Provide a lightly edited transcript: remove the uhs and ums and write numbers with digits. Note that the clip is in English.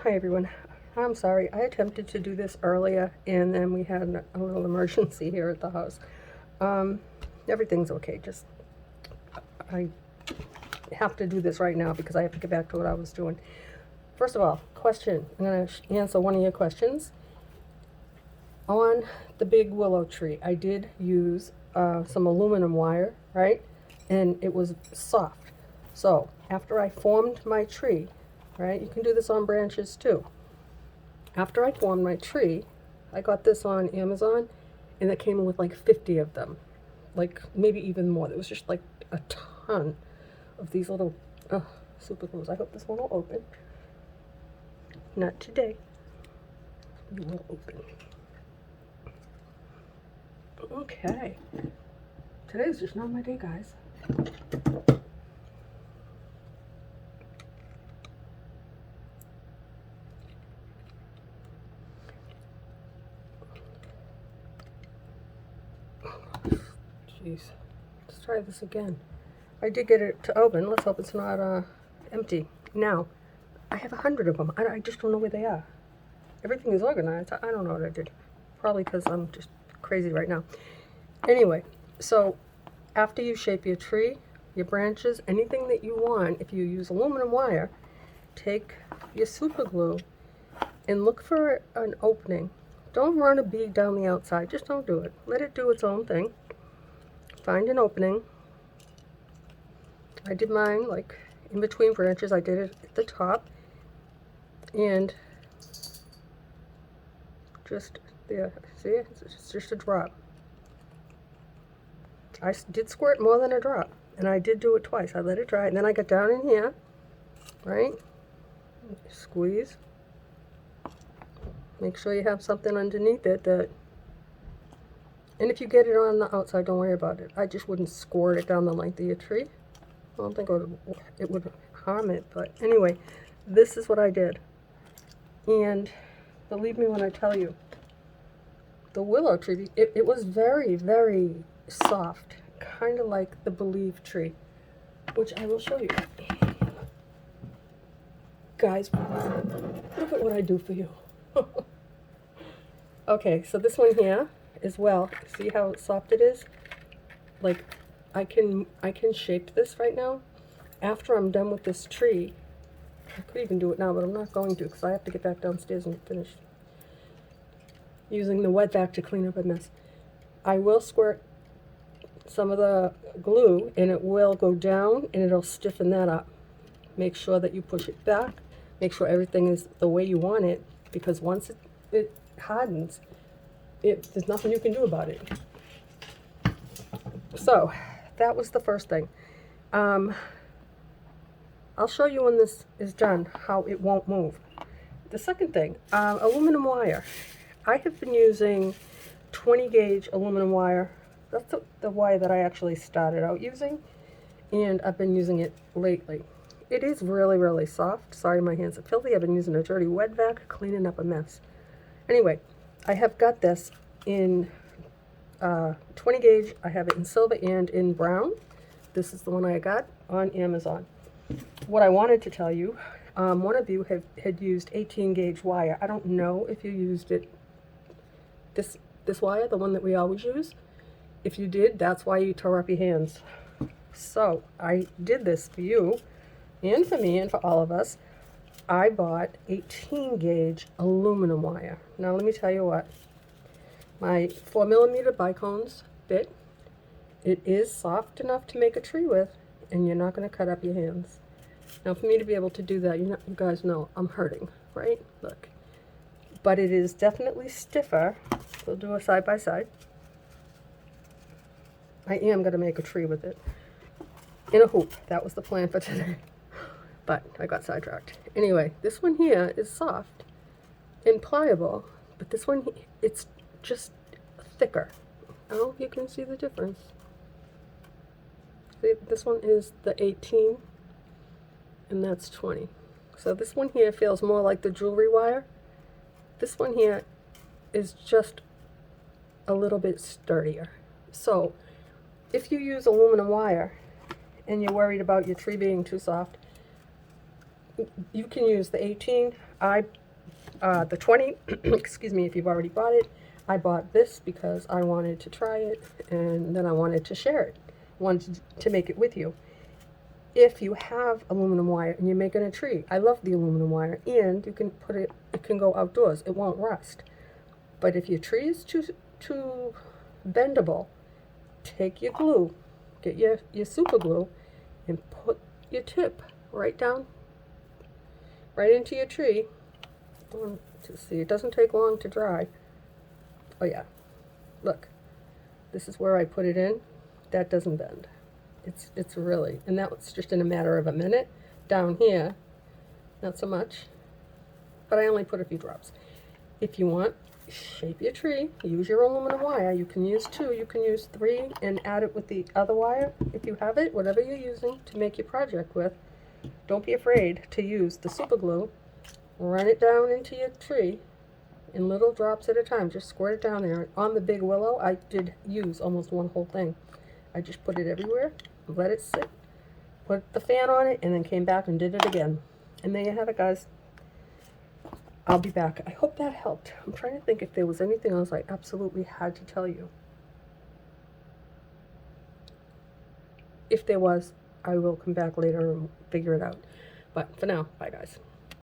Hi everyone. I'm sorry, I attempted to do this earlier and then we had a little emergency here at the house. Um, Everything's okay, just I have to do this right now because I have to get back to what I was doing. First of all, question. I'm going to answer one of your questions. On the big willow tree, I did use some aluminum wire, right? And it was soft. So after I formed my tree, right, you can do this on branches too. After I formed my tree, I got this on Amazon and it came with like 50 of them, like maybe even more. There was just like a ton of these little super glues. I hope this one will open. Not today. It will open. Okay. Today's just not my day, guys. Jeez. Let's try this again. I did get it to open. Let's hope it's not empty. Now, I have 100 of them. I just don't know where they are. Everything is organized. I don't know what I did. Probably because I'm just crazy right now. Anyway, so after you shape your tree, your branches, anything that you want, if you use aluminum wire, take your super glue and look for an opening. Don't run a bead down the outside. Just don't do it. Let it do its own thing. Find an opening. I did mine like in between branches. I did it at the top. And just there. See, it's just a drop. I did squirt more than a drop. And I did do it twice. I let it dry. And then I got down in here. Right? Squeeze. Make sure you have something underneath it that, and if you get it on the outside, don't worry about it. I just wouldn't squirt it down the length of your tree. I don't think it would harm it, but anyway, this is what I did. And believe me when I tell you, the willow tree, it was very, very soft, kind of like the Believe tree, which I will show you. Guys, look at what I do for you. Okay, so this one here as well. See how soft it is? Like I can shape this right now. After I'm done with this tree, I could even do it now, but I'm not going to because I have to get back downstairs and finish using the wet vac to clean up a mess. I will squirt some of the glue and it will go down and it'll stiffen that up. Make sure that you push it back. Make sure everything is the way you want it, because once it hardens, there's nothing you can do about it. So that was the first thing. I'll show you when this is done how it won't move. The second thing, aluminum wire. I have been using 20 gauge aluminum wire. That's the wire that I actually started out using, and I've been using it lately. It is really, really soft. Sorry, my hands are filthy. I've been using a dirty wet vac, cleaning up a mess. Anyway, I have got this in 20 gauge. I have it in silver and in brown. This is the one I got on Amazon. What I wanted to tell you, one of you had used 18 gauge wire. I don't know if you used it, this wire, the one that we always use. If you did, that's why you tore up your hands. So I did this for you and for me and for all of us. I bought 18 gauge aluminum wire. Now let me tell you what, my 4mm bicones bit, it is soft enough to make a tree with, and you're not going to cut up your hands. Now for me to be able to do that, you guys know I'm hurting, right? Look. But it is definitely stiffer. We'll do a side by side. I am going to make a tree with it in a hoop. That was the plan for today. But I got sidetracked. Anyway, this one here is soft and pliable, but this one, it's just thicker. I don't know if you can see the difference. See, this one is the 18, and that's 20. So this one here feels more like the jewelry wire. This one here is just a little bit sturdier. So if you use aluminum wire and you're worried about your tree being too soft, you can use the 18. The 20, excuse me, if you've already bought it. I bought this because I wanted to try it, and then I wanted to share it. Wanted to make it with you. If you have aluminum wire and you're making a tree, I love the aluminum wire, and you can put it, it can go outdoors. It won't rust. But if your tree is too bendable, take your glue, get your super glue, and put your tip right down, right into your tree. To see, it doesn't take long to dry. Oh yeah, look, this is where I put it in. That doesn't bend. It's really, and that was just in a matter of a minute. Down here, not so much, but I only put a few drops. If you want, shape your tree, use your aluminum wire. You can use 2, you can use 3, and add it with the other wire if you have it, whatever you're using to make your project with. Don't be afraid to use the super glue. Run it down into your tree in little drops at a time. Just squirt it down there. On the big willow, I did use almost one whole thing. I just put it everywhere, let it sit, put the fan on it, and then came back and did it again. And there you have it, guys. I'll be back. I hope that helped. I'm trying to think if there was anything else I absolutely had to tell you. If there was, I will come back later and figure it out. But for now, bye guys.